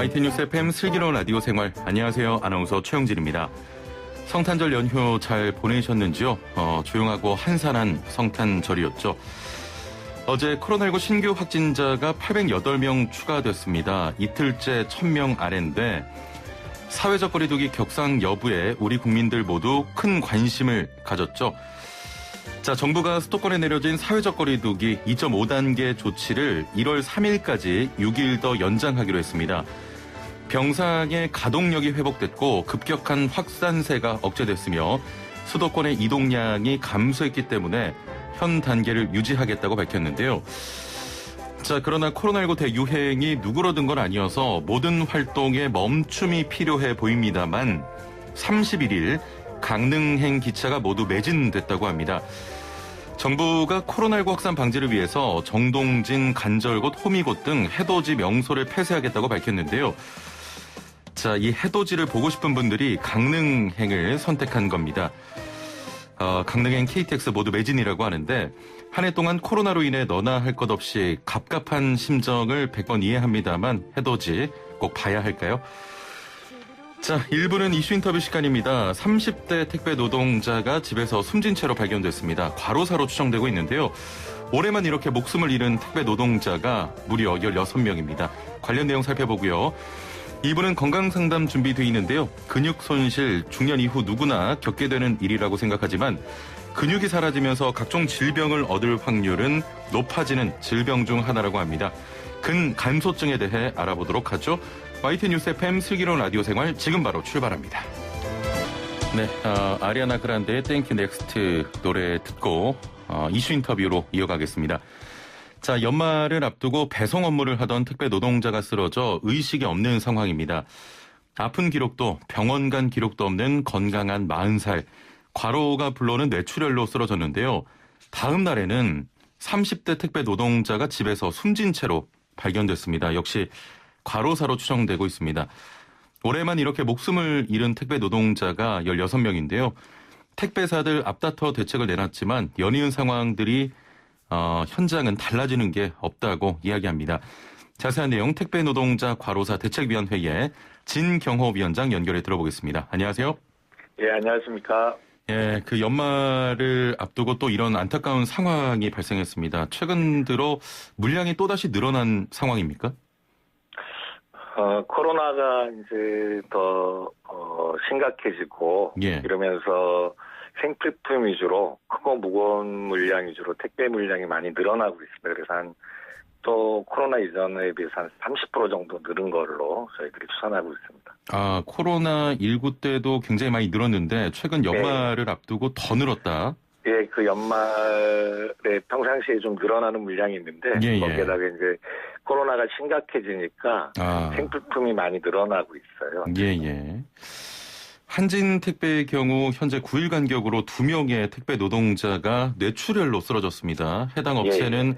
YT뉴스 FM 슬기로운 라디오 생활. 안녕하세요. 아나운서 최영진입니다. 성탄절 연휴 잘 보내셨는지요? 조용하고 한산한 성탄절이었죠. 어제 코로나19 신규 확진자가 808명 추가됐습니다. 이틀째 1000명 아래인데 사회적 거리두기 격상 여부에 우리 국민들 모두 큰 관심을 가졌죠. 자, 정부가 수도권에 내려진 사회적 거리두기 2.5단계 조치를 1월 3일까지 6일 더 연장하기로 했습니다. 병상의 가동력이 회복됐고 급격한 확산세가 억제됐으며 수도권의 이동량이 감소했기 때문에 현 단계를 유지하겠다고 밝혔는데요. 자, 그러나 코로나19 대유행이 누그러든 건 아니어서 모든 활동에 멈춤이 필요해 보입니다만 31일 강릉행 기차가 모두 매진됐다고 합니다. 정부가 코로나19 확산 방지를 위해서 정동진, 간절곶, 호미곶 등 해돋이 명소를 폐쇄하겠다고 밝혔는데요. 자, 이 해돋이를 보고 싶은 분들이 강릉행을 선택한 겁니다. 강릉행, KTX 모두 매진이라고 하는데 한 해 동안 코로나로 인해 너나 할 것 없이 갑갑한 심정을 100번 이해합니다만 해돋이 꼭 봐야 할까요? 자, 1부는 이슈 인터뷰 시간입니다. 30대 택배 노동자가 집에서 숨진 채로 발견됐습니다. 과로사로 추정되고 있는데요. 올해만 이렇게 목숨을 잃은 택배 노동자가 무려 16명입니다. 관련 내용 살펴보고요. 2부는 건강상담 준비되어 있는데요. 근육 손실, 중년 이후 누구나 겪게 되는 일이라고 생각하지만 근육이 사라지면서 각종 질병을 얻을 확률은 높아지는 질병 중 하나라고 합니다. 근감소증에 대해 알아보도록 하죠. YT뉴스 FM 슬기로운 라디오 생활 지금 바로 출발합니다. 네, 아리아나 그란데의 Thank You Next 노래 듣고 이슈 인터뷰로 이어가겠습니다. 자, 연말을 앞두고 배송 업무를 하던 택배 노동자가 쓰러져 의식이 없는 상황입니다. 아픈 기록도 병원 간 기록도 없는 건강한 40살. 과로가 불러오는 뇌출혈로 쓰러졌는데요. 다음 날에는 30대 택배 노동자가 집에서 숨진 채로 발견됐습니다. 역시 과로사로 추정되고 있습니다. 올해만 이렇게 목숨을 잃은 택배 노동자가 16명인데요. 택배사들 앞다퉈 대책을 내놨지만 연이은 상황들이 현장은 달라지는 게 없다고 이야기합니다. 자세한 내용 택배 노동자 과로사 대책위원회의 진경호 위원장 연결해 들어보겠습니다. 안녕하세요. 예, 안녕하십니까. 예, 그 연말을 앞두고 또 이런 안타까운 상황이 발생했습니다. 최근 들어 물량이 또다시 늘어난 상황입니까? 코로나가 이제 더 심각해지고 예. 이러면서 생필품 위주로 크고 무거운 물량 위주로 택배 물량이 많이 늘어나고 있습니다. 그래서 또 코로나 이전에 비해서 한 30% 정도 늘은 걸로 저희들이 추산하고 있습니다. 아, 코로나19 때도 굉장히 많이 늘었는데 최근 연말을 앞두고 더 늘었다. 예, 그 연말에 평상시에 좀 늘어나는 물량이 있는데 거기에다가 이제 코로나가 심각해지니까 생필품이 많이 늘어나고 있어요. 예. 한진택배의 경우 현재 9일 간격으로 2명의 택배 노동자가 뇌출혈로 쓰러졌습니다. 해당 업체는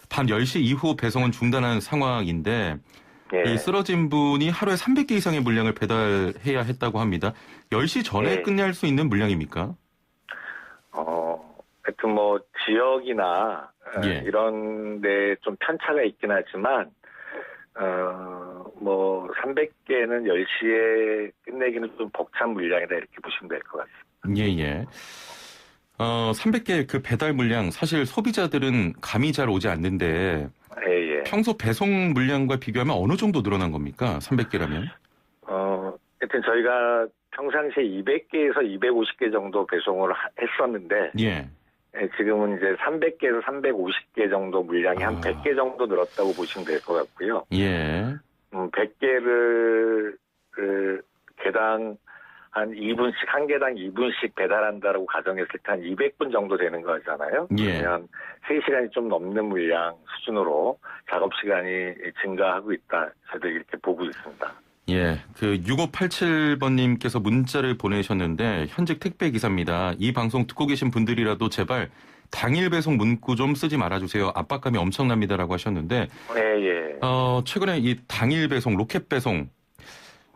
밤 10시 이후 배송은 중단한 상황인데 이 쓰러진 분이 하루에 300개 이상의 물량을 배달해야 했다고 합니다. 10시 전에 끝낼 수 있는 물량입니까? 하여튼 지역이나 이런 데 좀 편차가 있긴 하지만 300개는 10시에 끝내기는 좀 벅찬 물량이다 이렇게 보시면 될 것 같습니다. 예. 300개 그 배달 물량 사실 소비자들은 감이 잘 오지 않는데 평소 배송 물량과 비교하면 어느 정도 늘어난 겁니까? 300개라면? 하여튼 저희가 평상시에 200개에서 250개 정도 배송을 했었는데 지금은 이제 300개에서 350개 정도 물량이 한 100개 정도 늘었다고 보시면 될 것 같고요. 100개를 개당 한 2분씩, 한 개당 2분씩 배달한다라고 가정했을 때 한 200분 정도 되는 거잖아요. 그러면 3시간이 좀 넘는 물량 수준으로 작업 시간이 증가하고 있다. 저희들 이렇게 보고 있습니다. 예, 그 6587번님께서 문자를 보내셨는데 현직 택배 기사입니다. 이 방송 듣고 계신 분들이라도 제발 당일 배송 문구 좀 쓰지 말아주세요. 압박감이 엄청납니다라고 하셨는데 최근에 이 당일 배송, 로켓 배송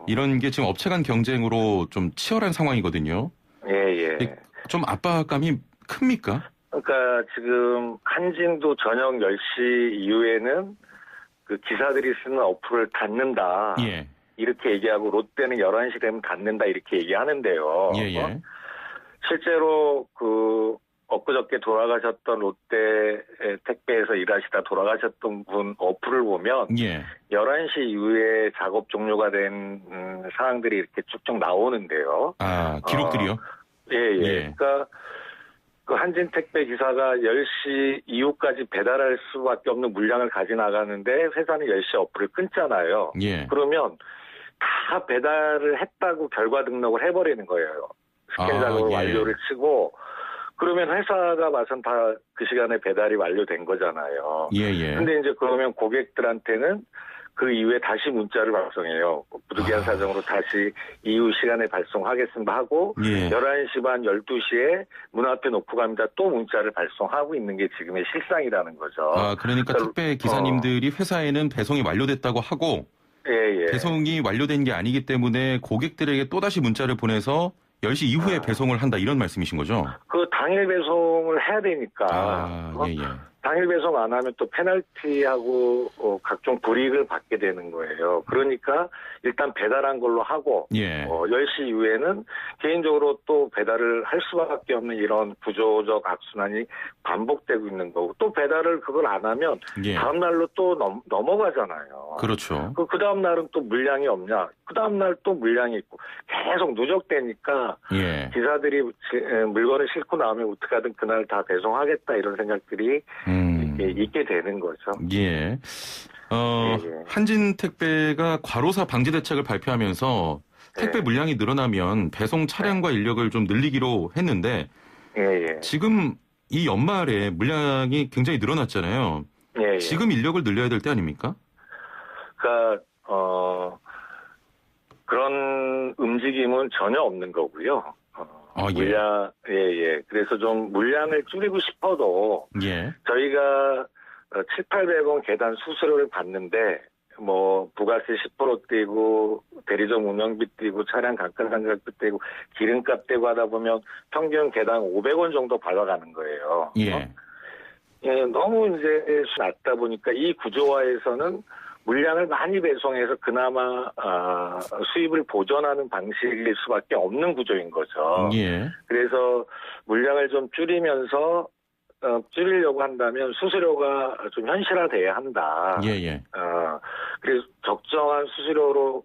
이런 게 지금 업체 간 경쟁으로 좀 치열한 상황이거든요. 좀 압박감이 큽니까? 그러니까 지금 한진도 저녁 10시 이후에는 그 기사들이 쓰는 어플을 닫는다. 예. 이렇게 얘기하고 롯데는 11시 되면 닫는다 이렇게 얘기하는데요. 예. 실제로 엊그저께 돌아가셨던 롯데 택배에서 일하시다 돌아가셨던 분 어플을 보면 11시 이후에 작업 종료가 된 사항들이 이렇게 쭉쭉 나오는데요. 아, 기록들이요? 예. 그러니까 그 한진 택배 기사가 10시 이후까지 배달할 수밖에 없는 물량을 가져 나가는데 회사는 10시 어플을 끊잖아요. 그러면 다 배달을 했다고 결과 등록을 해버리는 거예요. 스캔 작업을 완료를 치고 그러면 회사가 봐선 다 그 시간에 배달이 완료된 거잖아요. 근데 이제 그러면 고객들한테는 그 이후에 다시 문자를 발송해요. 부득이한 사정으로 다시 이후 시간에 발송하겠습니다 하고 11시 반 12시에 문 앞에 놓고 갑니다. 또 문자를 발송하고 있는 게 지금의 실상이라는 거죠. 아, 그러니까 택배 기사님들이 회사에는 배송이 완료됐다고 하고 배송이 완료된 게 아니기 때문에 고객들에게 또다시 문자를 보내서 10시 이후에 배송을 한다 이런 말씀이신 거죠? 그 당일 배송을 해야 되니까 당일 배송 안 하면 또 페널티하고 각종 불이익을 받게 되는 거예요. 그러니까 일단 배달한 걸로 하고 10시 이후에는 개인적으로 또 배달을 할 수밖에 없는 이런 구조적 악순환이 반복되고 있는 거고 또 배달을 그걸 안 하면 다음 날로 또 넘어가잖아요. 그렇죠. 그 다음 날은 또 물량이 없냐? 그 다음 날 또 물량이 있고 계속 누적되니까 기사들이 물건을 싣고 나오면 어떻게든 그날 다 배송하겠다 이런 생각들이 있게 되는 거죠. 한진 택배가 과로사 방지 대책을 발표하면서 택배 물량이 늘어나면 배송 차량과 인력을 좀 늘리기로 했는데 지금 이 연말에 물량이 굉장히 늘어났잖아요. 지금 인력을 늘려야 될 때 아닙니까? 그러니까 그런 움직임은 전혀 없는 거고요. 물량, 그래서 좀 물량을 줄이고 싶어도 저희가 7,800원 계단 수수료를 받는데 뭐 부가세 10% 떼고 대리점 운영비 떼고 차량 감가상각비 떼고 기름값 떼고 하다 보면 평균 개당 500원 정도 받아가는 거예요. 너무 이제 낮다 보니까 이 구조화에서는 물량을 많이 배송해서 그나마 수입을 보전하는 방식일 수밖에 없는 구조인 거죠. 그래서 물량을 좀 줄이면서 줄이려고 한다면 수수료가 좀 현실화돼야 한다. 그래서 적정한 수수료로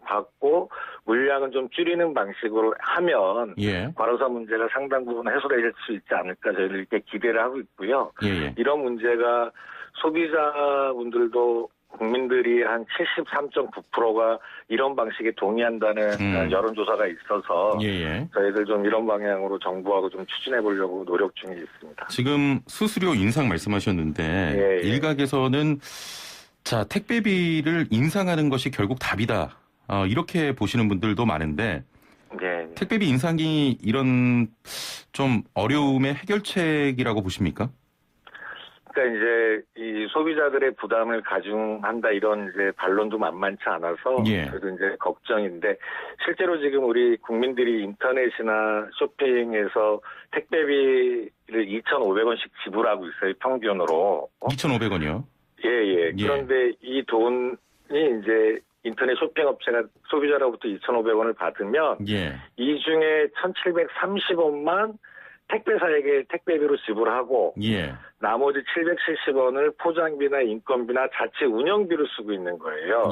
받고 물량은 좀 줄이는 방식으로 하면 과로사 문제가 상당 부분 해소될 수 있지 않을까 저희는 이렇게 기대를 하고 있고요. 이런 문제가 소비자분들도 국민들이 한 73.9%가 이런 방식에 동의한다는 여론조사가 있어서 저희들 좀 이런 방향으로 정부하고 좀 추진해 보려고 노력 중에 있습니다. 지금 수수료 인상 말씀하셨는데 일각에서는 자 택배비를 인상하는 것이 결국 답이다. 이렇게 보시는 분들도 많은데 택배비 인상이 이런 좀 어려움의 해결책이라고 보십니까? 그러니까 이제 이 소비자들의 부담을 가중한다 이런 이제 반론도 만만치 않아서 그래도 이제 걱정인데 실제로 지금 우리 국민들이 인터넷이나 쇼핑에서 택배비를 2,500원씩 지불하고 있어요 평균으로. 2,500원이요? 그런데 이 돈이 이제 인터넷 쇼핑업체가 소비자로부터 2,500원을 받으면 이 중에 1,730원만 택배사에게 택배비로 지불하고 나머지 770원을 포장비나 인건비나 자체 운영비로 쓰고 있는 거예요.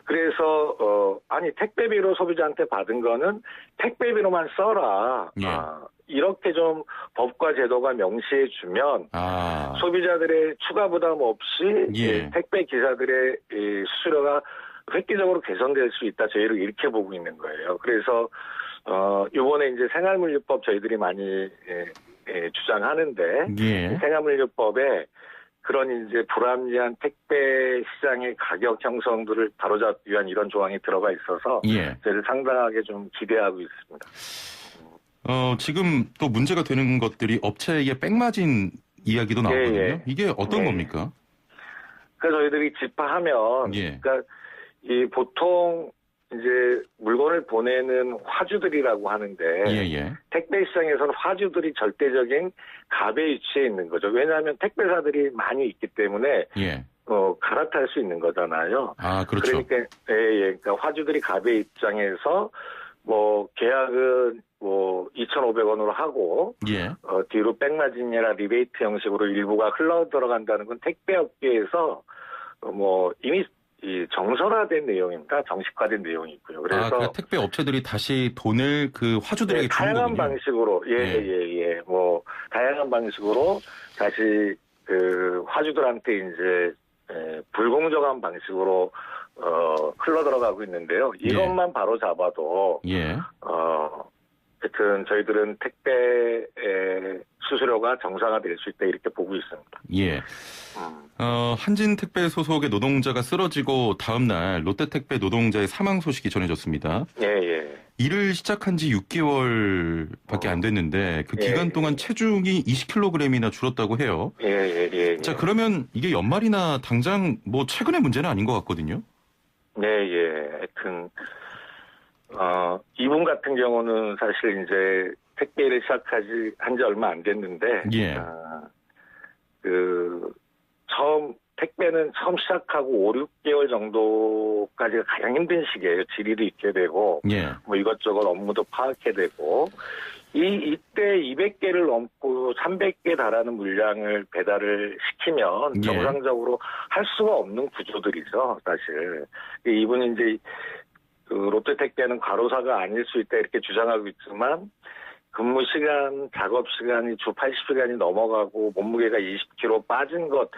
그래서 아니 택배비로 소비자한테 받은 거는 택배비로만 써라. 이렇게 좀 법과 제도가 명시해 주면 소비자들의 추가 부담 없이 택배 기사들의 수수료가 획기적으로 개선될 수 있다. 저희를 이렇게 보고 있는 거예요. 그래서 요번에 이제 생활물류법 저희들이 많이 주장하는데 생활물류법에 그런 이제 불합리한 택배 시장의 가격 형성들을 바로잡기 위한 이런 조항이 들어가 있어서 저희를 상당하게 좀 기대하고 있습니다. 지금 또 문제가 되는 것들이 업체의 백마진 이야기도 나오거든요. 이게 어떤 겁니까? 그래서 저희들이 집하하면 그러니까 이 보통 이제 물건을 보내는 화주들이라고 하는데 택배 시장에서는 화주들이 절대적인 갑의 위치에 있는 거죠. 왜냐하면 택배사들이 많이 있기 때문에 갈아탈 수 있는 거잖아요. 아, 그렇죠. 그러니까, 그러니까 화주들이 갑의 입장에서 뭐 계약은 뭐 2,500원으로 하고 예. 뒤로 백마진이나 리베이트 형식으로 일부가 흘러 들어간다는 건 택배업계에서 뭐 이미 정설화된 내용입니다. 정식화된 내용이고요. 그래서 그러니까 택배 업체들이 다시 돈을 그 화주들에게 주는 다양한 거군요. 방식으로 뭐 다양한 방식으로 다시 그 화주들한테 이제 불공정한 방식으로 흘러 들어가고 있는데요. 이것만 바로 잡아도 하여튼 저희들은 택배 수수료가 정상화될 수 있다 이렇게 보고 있습니다. 예. 한진택배 소속의 노동자가 쓰러지고 다음 날 롯데택배 노동자의 사망 소식이 전해졌습니다. 예. 일을 시작한 지 6개월밖에 안 됐는데 그 기간 동안 체중이 20kg이나 줄었다고 해요. 자, 그러면 이게 연말이나 당장 뭐 최근의 문제는 아닌 것 같거든요. 하여튼 이분 같은 경우는 사실 이제 택배를 한 지 얼마 안 됐는데 택배는 처음 시작하고 5, 6개월 정도까지가 가장 힘든 시기예요. 질의도 있게 되고, 뭐 이것저것 업무도 파악해야 되고, 이때 200개를 넘고 300개 달하는 물량을 배달을 시키면 정상적으로 할 수가 없는 구조들이죠, 사실. 이분이 이제 롯데택배는 과로사가 아닐 수 있다 이렇게 주장하고 있지만, 근무 시간, 작업 시간이 주 80시간이 넘어가고 몸무게가 20kg 빠진 것,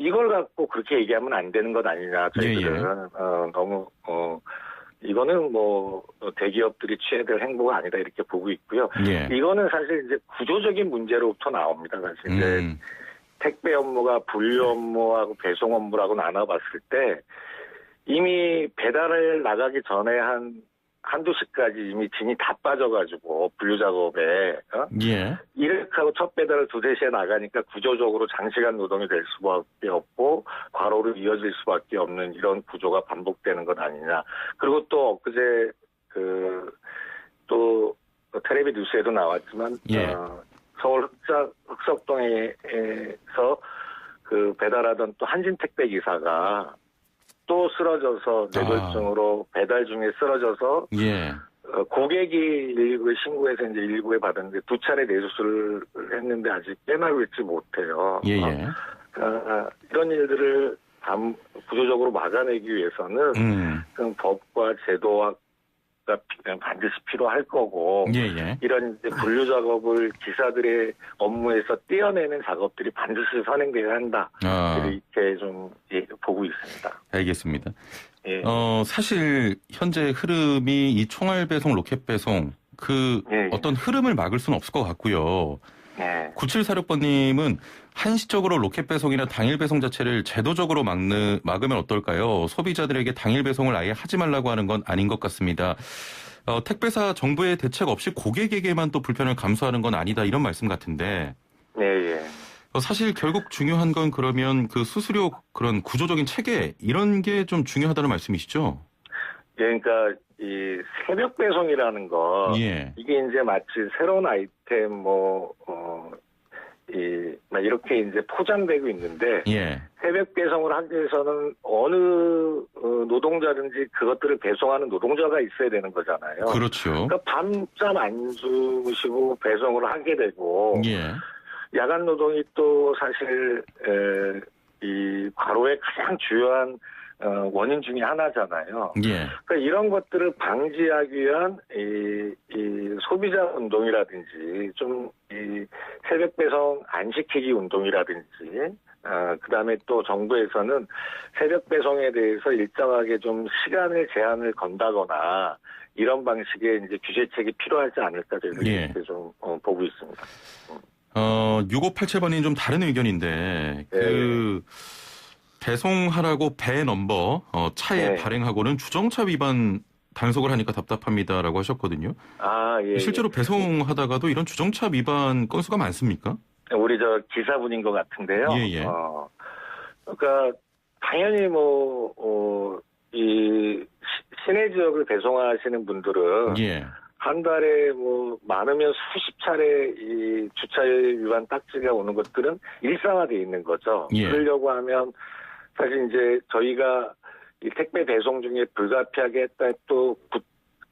이걸 갖고 그렇게 얘기하면 안 되는 것 아니냐, 저희들은. 너무, 이거는 뭐, 대기업들이 취해야 될 행보가 아니다, 이렇게 보고 있고요. 이거는 사실 이제 구조적인 문제로부터 나옵니다, 사실. 이제 택배 업무가 분류 업무하고 배송 업무라고 나눠봤을 때, 이미 배달을 나가기 전에 한두 시까지 이미 진이 다 빠져가지고, 분류 작업에, 이렇게 하고 첫 배달을 2, 3시에 나가니까 구조적으로 장시간 노동이 될 수밖에 없고, 과로로 이어질 수밖에 없는 이런 구조가 반복되는 것 아니냐. 그리고 또 엊그제, 또, 텔레비 뉴스에도 나왔지만, 서울 흑석동에서 배달하던 또 한진택배 기사가 또 쓰러져서 뇌졸중으로 배달 중에 쓰러져서 고객이 119에 신고해서 이제 119에 받았는데 2차례 뇌수술을 했는데 아직 깨나고 있지 못해요. 이런 일들을 구조적으로 막아내기 위해서는 법과 제도가 반드시 필요할 거고 이런 이제 분류 작업을 기사들의 업무에서 떼어내는 작업들이 반드시 선행돼야 한다. 이렇게 좀 보고 있습니다. 알겠습니다. 사실 현재 흐름이 이 총알 배송, 로켓 배송 어떤 흐름을 막을 수는 없을 것 같고요. 9746번님은 한시적으로 로켓 배송이나 당일 배송 자체를 제도적으로 막으면 어떨까요? 소비자들에게 당일 배송을 아예 하지 말라고 하는 건 아닌 것 같습니다. 택배사 정부의 대책 없이 고객에게만 또 불편을 감수하는 건 아니다 이런 말씀 같은데. 사실 결국 중요한 건 그러면 그 수수료 그런 구조적인 체계 이런 게 좀 중요하다는 말씀이시죠? 그러니까 이 새벽 배송이라는 거 이게 이제 마치 새로운 아이템 이렇게 이제 포장되고 있는데 새벽 배송을 하기 위해서는 어느 노동자든지 그것들을 배송하는 노동자가 있어야 되는 거잖아요. 그렇죠. 그러니까 밤잠 안 주무시고 배송을 하게 되고 야간 노동이 또 사실 이 과로의 가장 주요한 원인 중에 하나잖아요. 그러니까 이런 것들을 방지하기 위한 이 소비자 운동이라든지 좀 이 새벽 배송 안 시키기 운동이라든지 그다음에 또 정부에서는 새벽 배송에 대해서 일정하게 좀 시간을 제한을 건다거나 이런 방식의 이제 규제책이 필요하지 않을까 저는 이렇게 좀 보고 있습니다. 6587번이 좀 다른 의견인데 배송하라고 배 넘버 차에 발행하고는 주정차 위반 단속을 하니까 답답합니다라고 하셨거든요. 실제로 배송하다가도 이런 주정차 위반 건수가 많습니까? 우리 기사분인 것 같은데요. 그러니까 당연히 이 시내 지역을 배송하시는 분들은 한 달에 많으면 수십 차례 이 주차 위반 딱지가 오는 것들은 일상화되어 있는 거죠. 그러려고 하면 사실 이제 저희가 이 택배 배송 중에 불가피하게 했다 또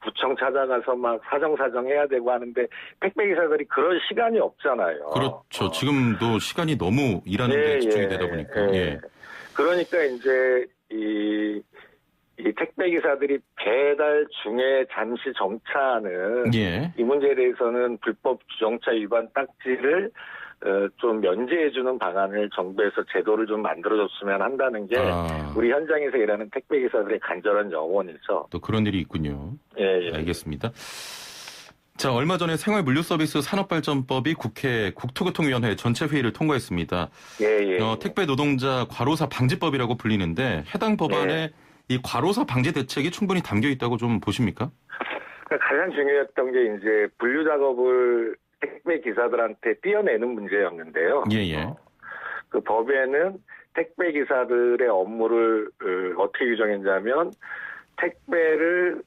구청 찾아가서 막 사정 해야 되고 하는데 택배 기사들이 그럴 시간이 없잖아요. 그렇죠. 지금도 시간이 너무 일하는 데 집중이 되다 보니까. 예. 그러니까 이제 이 택배 기사들이 배달 중에 잠시 정차하는 이 문제에 대해서는 불법 주정차 위반 딱지를 좀 면제해주는 방안을 정부에서 제도를 좀 만들어줬으면 한다는 게 우리 현장에서 일하는 택배 기사들의 간절한 영혼이죠. 또 그런 일이 있군요. 예. 알겠습니다. 자, 얼마 전에 생활물류서비스 산업발전법이 국회 국토교통위원회 전체 회의를 통과했습니다. 택배 노동자 과로사 방지법이라고 불리는데 해당 법안에 이 과로사 방지 대책이 충분히 담겨 있다고 좀 보십니까? 그러니까 가장 중요했던 게 이제 분류 작업을 택배 기사들한테 띄어내는 문제였는데요. 그 법에는 택배 기사들의 업무를 어떻게 규정했냐면 택배를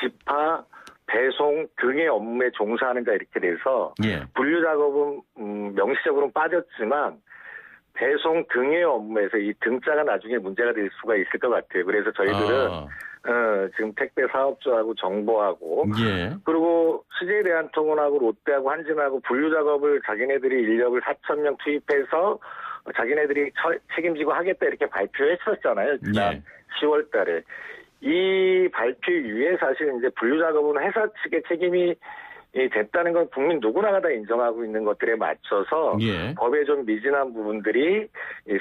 집하, 배송 등의 업무에 종사하는 자 이렇게 돼서 분류 작업은 명시적으로는 빠졌지만 배송 등의 업무에서 이 등자가 나중에 문제가 될 수가 있을 것 같아요. 그래서 저희들은 지금 택배 사업주하고 정부하고 그리고 CJ대한통운하고 롯데하고 한진하고 분류 작업을 자기네들이 인력을 4,000명 투입해서 자기네들이 책임지고 하겠다 이렇게 발표했었잖아요. 지난 10월 달에. 이 발표 이후에 사실 이제 분류 작업은 회사 측의 책임이 됐다는 건 국민 누구나가 다 인정하고 있는 것들에 맞춰서 법에 좀 미진한 부분들이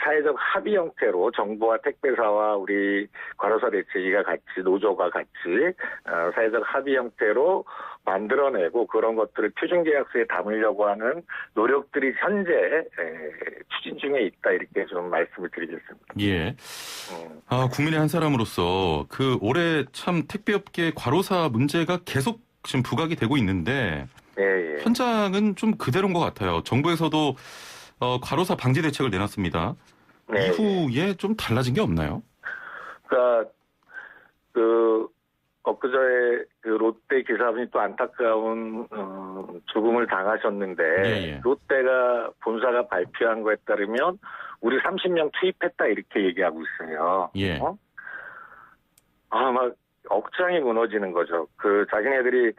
사회적 합의 형태로 정부와 택배사와 우리 과로사 대책위가 같이 노조가 같이 사회적 합의 형태로 만들어내고 그런 것들을 표준계약서에 담으려고 하는 노력들이 현재 추진 중에 있다 이렇게 좀 말씀을 드리겠습니다. 국민의 한 사람으로서 그 올해 참 택배업계 과로사 문제가 계속 지금 부각이 되고 있는데 현장은 좀 그대로인 것 같아요. 정부에서도 과로사 방지 대책을 내놨습니다. 이후에 좀 달라진 게 없나요? 그러니까 엊그저에 그 롯데 기사분이 또 안타까운 죽음을 당하셨는데 롯데가 본사가 발표한 거에 따르면 우리 30명 투입했다 이렇게 얘기하고 있어요. 막 억장이 무너지는 거죠. 그 자기네들이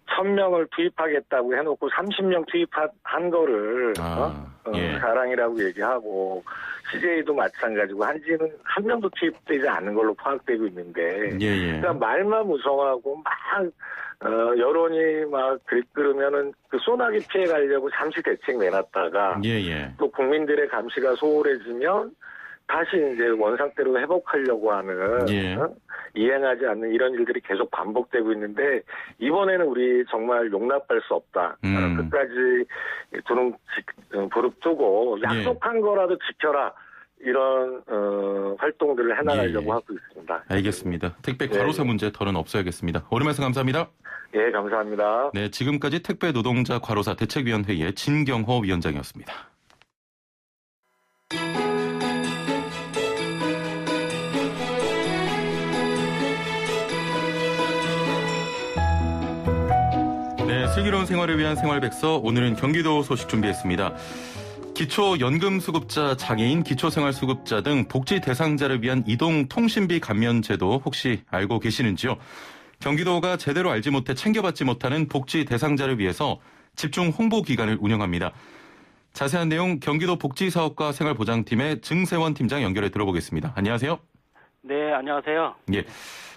1,000명을 투입하겠다고 해놓고 30명 투입한 거를 자랑이라고 얘기하고 CJ도 마찬가지고 한지는 한 명도 투입되지 않은 걸로 파악되고 있는데 그러니까 말만 무성하고 막 여론이 막 들끓으면은 그 소나기 피해 가려고 잠시 대책 내놨다가 또 국민들의 감시가 소홀해지면 다시 이제 원상태로 회복하려고 하는 이행하지 않는 이런 일들이 계속 반복되고 있는데 이번에는 우리 정말 용납할 수 없다. 끝까지 두는 부릅 두고 약속한 거라도 지켜라. 이런 활동들을 해나가려고 하고 있습니다. 알겠습니다. 택배 과로사 문제 털은 없어야겠습니다. 오늘 말씀 감사합니다. 감사합니다. 지금까지 택배 노동자 과로사 대책위원회의 진경호 위원장이었습니다. 슬기로운 생활을 위한 생활백서, 오늘은 경기도 소식 준비했습니다. 기초연금수급자, 장애인, 기초생활수급자 등 복지 대상자를 위한 이동통신비 감면제도 혹시 알고 계시는지요? 경기도가 제대로 알지 못해 챙겨받지 못하는 복지 대상자를 위해서 집중 홍보 기간을 운영합니다. 자세한 내용 경기도 복지사업과 생활보장팀의 증세원 팀장 연결해 들어보겠습니다. 안녕하세요. 네, 안녕하세요.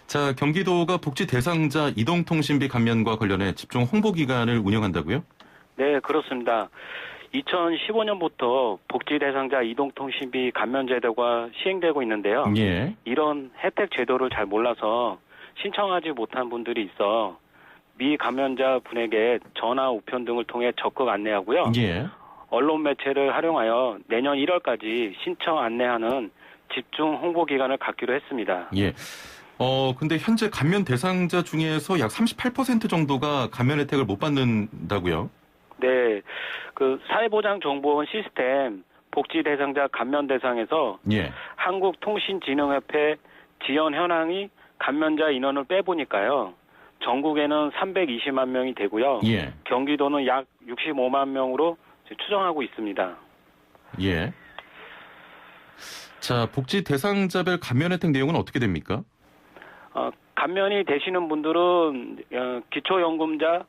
자, 경기도가 복지 대상자 이동통신비 감면과 관련해 집중 홍보 기간을 운영한다고요? 네, 그렇습니다. 2015년부터 복지 대상자 이동통신비 감면 제도가 시행되고 있는데요. 이런 혜택 제도를 잘 몰라서 신청하지 못한 분들이 있어 미 감면자 분에게 전화, 우편 등을 통해 적극 안내하고요. 언론 매체를 활용하여 내년 1월까지 신청 안내하는 집중 홍보 기간을 갖기로 했습니다. 근데 현재 감면 대상자 중에서 약 38% 정도가 감면 혜택을 못 받는다고요? 네, 그 사회보장정보원 시스템 복지 대상자 감면 대상에서 한국통신진흥협회 지원 현황이 감면자 인원을 빼보니까요. 전국에는 320만 명이 되고요. 경기도는 약 65만 명으로 추정하고 있습니다. 자, 복지 대상자별 감면 혜택 내용은 어떻게 됩니까? 감면이 되시는 분들은 기초연금자,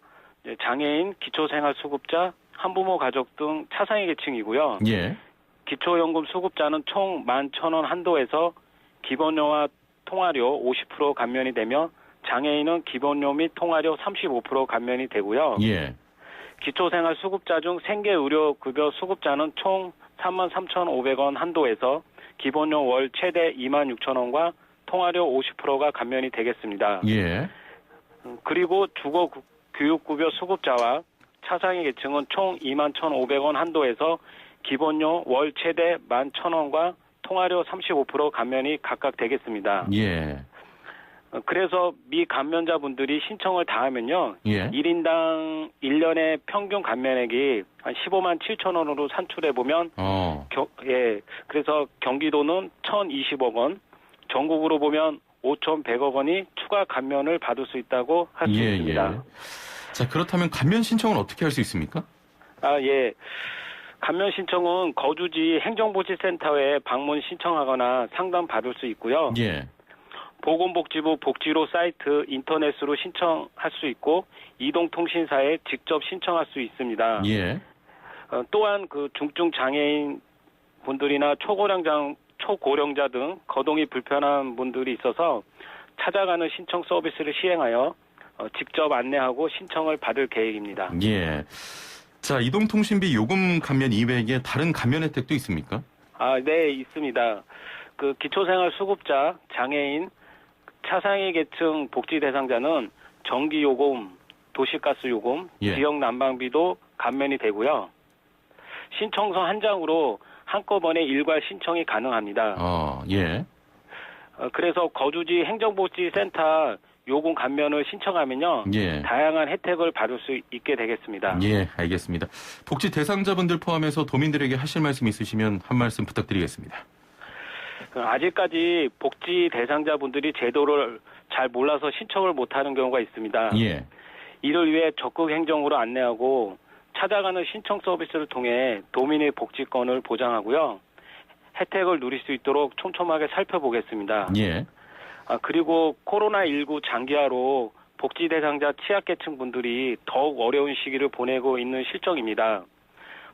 장애인, 기초생활수급자, 한부모 가족 등 차상위 계층이고요. 예. 기초연금 수급자는 총 11,000원 한도에서 기본료와 통화료 50% 감면이 되며 장애인은 기본료 및 통화료 35% 감면이 되고요. 예. 기초생활수급자 중 생계의료급여 수급자는 총 33,500원 한도에서 기본료 월 최대 26,000원과 통화료 50%가 감면이 되겠습니다. 예. 그리고 주거교육급여 수급자와 차상위 계층은 총 21,500원 한도에서 기본료 월 최대 11,000원과 통화료 35% 감면이 각각 되겠습니다. 예. 그래서 미감면자분들이 신청을 다 하면요. 예. 1인당 1년의 평균 감면액이 한 15만 7천 원으로 산출해보면 그래서 경기도는 1,020억 원, 전국으로 보면 5,100억 원이 추가 감면을 받을 수 있다고 할 수 있습니다. 예. 자, 그렇다면 감면 신청은 어떻게 할 수 있습니까? 예. 감면 신청은 거주지 행정복지센터에 방문 신청하거나 상담 받을 수 있고요. 예. 보건복지부 복지로 사이트 인터넷으로 신청할 수 있고 이동통신사에 직접 신청할 수 있습니다. 예. 또한 그 중증 장애인 분들이나 초고령자 등 거동이 불편한 분들이 있어서 찾아가는 신청 서비스를 시행하여 직접 안내하고 신청을 받을 계획입니다. 예. 자, 이동통신비 요금 감면 이외에 다른 감면 혜택도 있습니까? 네, 있습니다. 그 기초생활수급자, 장애인, 차상위 계층 복지 대상자는 전기요금, 도시가스요금, 예. 지역 난방비도 감면이 되고요. 신청서 한 장으로 한꺼번에 일괄 신청이 가능합니다. 예. 그래서 거주지 행정복지센터 요금 감면을 신청하면요. 예. 다양한 혜택을 받을 수 있게 되겠습니다. 예, 알겠습니다. 복지 대상자분들 포함해서 도민들에게 하실 말씀 있으시면 한 말씀 부탁드리겠습니다. 아직까지 복지 대상자분들이 제도를 잘 몰라서 신청을 못하는 경우가 있습니다. 예. 이를 위해 적극 행정으로 안내하고 찾아가는 신청 서비스를 통해 도민의 복지권을 보장하고요. 혜택을 누릴 수 있도록 촘촘하게 살펴보겠습니다. 예. 그리고 코로나19 장기화로 복지 대상자 취약계층 분들이 더욱 어려운 시기를 보내고 있는 실정입니다.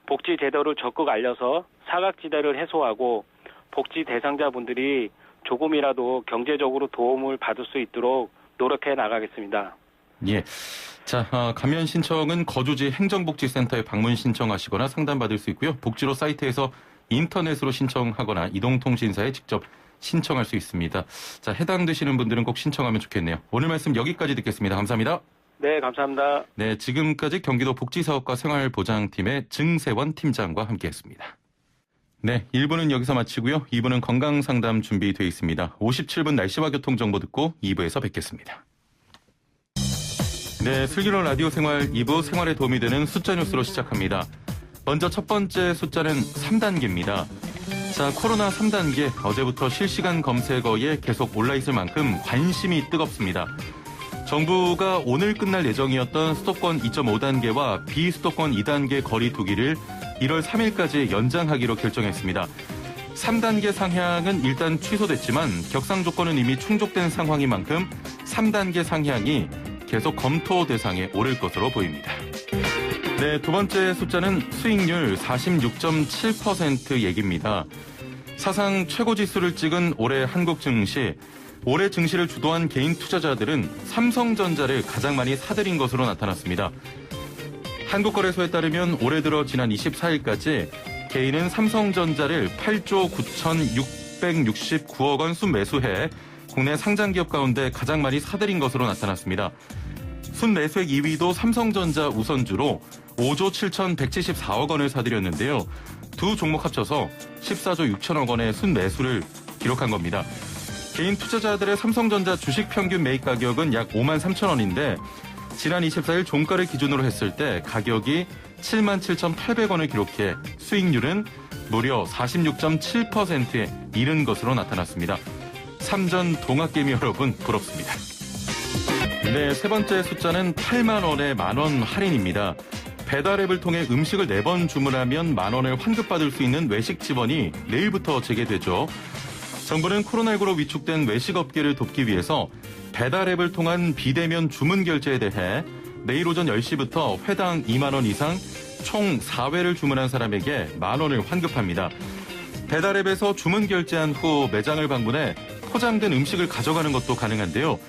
복지 제도를 적극 알려서 사각지대를 해소하고 복지 대상자분들이 조금이라도 경제적으로 도움을 받을 수 있도록 노력해 나가겠습니다. 예. 자, 감면 신청은 거주지 행정복지센터에 방문 신청하시거나 상담받을 수 있고요. 복지로 사이트에서 인터넷으로 신청하거나 이동통신사에 직접 신청할 수 있습니다. 자, 해당되시는 분들은 꼭 신청하면 좋겠네요. 오늘 말씀 여기까지 듣겠습니다. 감사합니다. 네, 감사합니다. 네, 지금까지 경기도 복지사업과 생활보장팀의 증세원 팀장과 함께했습니다. 네, 1부는 여기서 마치고요. 2부는 건강상담 준비되어 있습니다. 57분 날씨와 교통정보 듣고 2부에서 뵙겠습니다. 네, 슬기로운 라디오 생활 2부 생활에 도움이 되는 숫자 뉴스로 시작합니다. 먼저 첫 번째 숫자는 3단계입니다. 자, 코로나 3단계 어제부터 실시간 검색어에 계속 올라있을 만큼 관심이 뜨겁습니다. 정부가 오늘 끝날 예정이었던 수도권 2.5단계와 비수도권 2단계 거리 두기를 1월 3일까지 연장하기로 결정했습니다. 3단계 상향은 일단 취소됐지만 격상 조건은 이미 충족된 상황인 만큼 3단계 상향이 계속 검토 대상에 오를 것으로 보입니다. 네, 두 번째 숫자는 수익률 46.7% 얘기입니다. 사상 최고 지수를 찍은 올해 한국 증시. 올해 증시를 주도한 개인 투자자들은 삼성전자를 가장 많이 사들인 것으로 나타났습니다. 한국거래소에 따르면 올해 들어 지난 24일까지 개인은 삼성전자를 8조 9,669억 원 순매수해 국내 상장기업 가운데 가장 많이 사들인 것으로 나타났습니다. 순매수액 2위도 삼성전자 우선주로 5조 7,174억 원을 사들였는데요. 두 종목 합쳐서 14조 6천억 원의 순매수를 기록한 겁니다. 개인 투자자들의 삼성전자 주식 평균 매입 가격은 약 5만 3천 원인데 지난 24일 종가를 기준으로 했을 때 가격이 7만 7,800원을 기록해 수익률은 무려 46.7%에 이른 것으로 나타났습니다. 삼전 동학개미 여러분 부럽습니다. 네, 세 번째 숫자는 8만 원의 만원 할인입니다. 배달앱을 통해 음식을 4번 주문하면 만 원을 환급받을 수 있는 외식 지원이 내일부터 재개되죠. 정부는 코로나19로 위축된 외식업계를 돕기 위해서 배달앱을 통한 비대면 주문 결제에 대해 내일 오전 10시부터 회당 2만 원 이상 총 4회를 주문한 사람에게 만 원을 환급합니다. 배달앱에서 주문 결제한 후 매장을 방문해 포장된 음식을 가져가는 것도 가능한데요.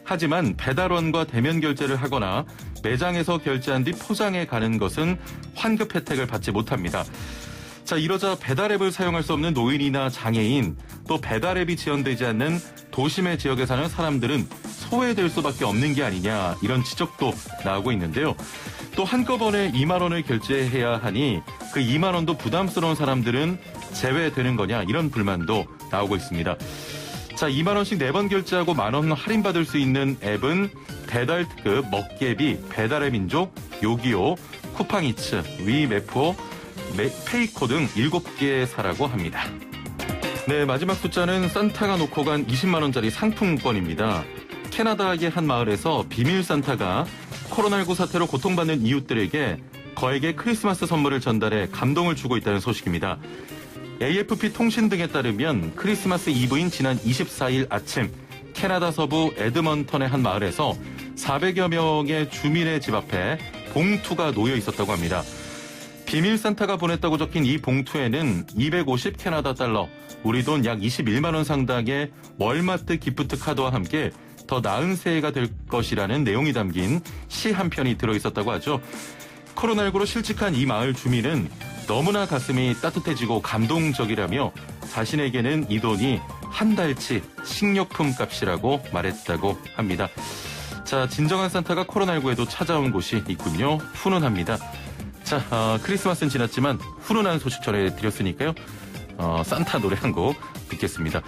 하지만 배달원과 대면 결제를 하거나 매장에서 결제한 뒤 포장해 가는 것은 환급 혜택을 받지 못합니다. 자, 이러자 배달앱을 사용할 수 없는 노인이나 장애인, 또 배달앱이 지원되지 않는 도심의 지역에 사는 사람들은 소외될 수밖에 없는 게 아니냐, 이런 지적도 나오고 있는데요. 또 한꺼번에 2만 원을 결제해야 하니 그 2만 원도 부담스러운 사람들은 제외되는 거냐, 이런 불만도 나오고 있습니다. 자, 2만 원씩 4번 결제하고 만 원 할인받을 수 있는 앱은 배달특급, 먹개비, 배달의 민족, 요기요, 쿠팡이츠, 위메프오, 페이코 등 7개의 사라고 합니다. 네, 마지막 숫자는 산타가 놓고 간 20만 원짜리 상품권입니다. 캐나다의 한 마을에서 비밀 산타가 코로나19 사태로 고통받는 이웃들에게 거액의 크리스마스 선물을 전달해 감동을 주고 있다는 소식입니다. AFP 통신 등에 따르면 크리스마스 이브인 지난 24일 아침 캐나다 서부 에드먼턴의 한 마을에서 400여 명의 주민의 집 앞에 봉투가 놓여 있었다고 합니다. 비밀 산타가 보냈다고 적힌 이 봉투에는 250 캐나다 달러, 우리 돈 약 21만 원 상당의 월마트 기프트 카드와 함께 더 나은 새해가 될 것이라는 내용이 담긴 시 한 편이 들어있었다고 하죠. 코로나19로 실직한 이 마을 주민은 너무나 가슴이 따뜻해지고 감동적이라며 자신에게는 이 돈이 한 달치 식료품 값이라고 말했다고 합니다. 자, 진정한 산타가 코로나19에도 찾아온 곳이 있군요. 훈훈합니다. 자, 크리스마스는 지났지만 훈훈한 소식 전해드렸으니까요. 산타 노래 한 곡 듣겠습니다.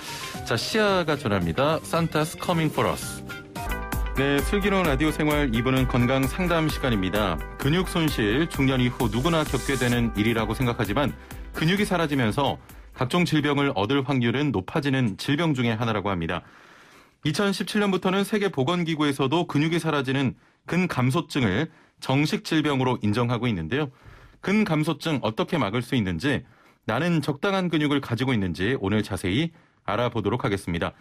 자, 시아가 전합니다. Santa's coming for us. 네, 슬기로운 라디오 생활 2부는 건강 상담 시간입니다. 근육 손실, 중년 이후 누구나 겪게 되는 일이라고 생각하지만 근육이 사라지면서 각종 질병을 얻을 확률은 높아지는 질병 중에 하나라고 합니다. 2017년부터는 세계보건기구에서도 근육이 사라지는 근감소증을 정식 질병으로 인정하고 있는데요. 근감소증 어떻게 막을 수 있는지, 나는 적당한 근육을 가지고 있는지 오늘 자세히 알아보도록 하겠습니다.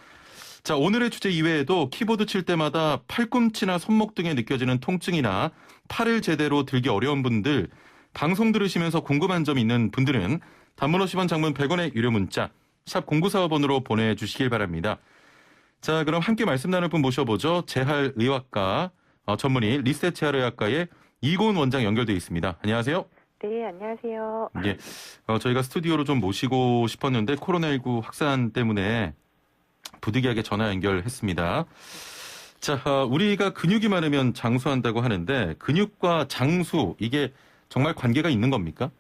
자, 오늘의 주제 이외에도 키보드 칠 때마다 팔꿈치나 손목 등에 느껴지는 통증이나 팔을 제대로 들기 어려운 분들, 방송 들으시면서 궁금한 점 있는 분들은 단문 50원, 장문 100원의 유료 문자 샵 0945번으로 보내주시길 바랍니다. 자, 그럼 함께 말씀 나눌 분 모셔보죠. 재활의학과 전문의 리셋 재활의학과의 이고은 원장 연결되어 있습니다. 안녕하세요. 네, 안녕하세요. 예, 저희가 스튜디오로 좀 모시고 싶었는데 코로나19 확산 때문에 부득이하게 전화 연결했습니다. 자, 우리가 근육이 많으면 장수한다고 하는데 근육과 장수, 이게 정말 관계가 있는 겁니까?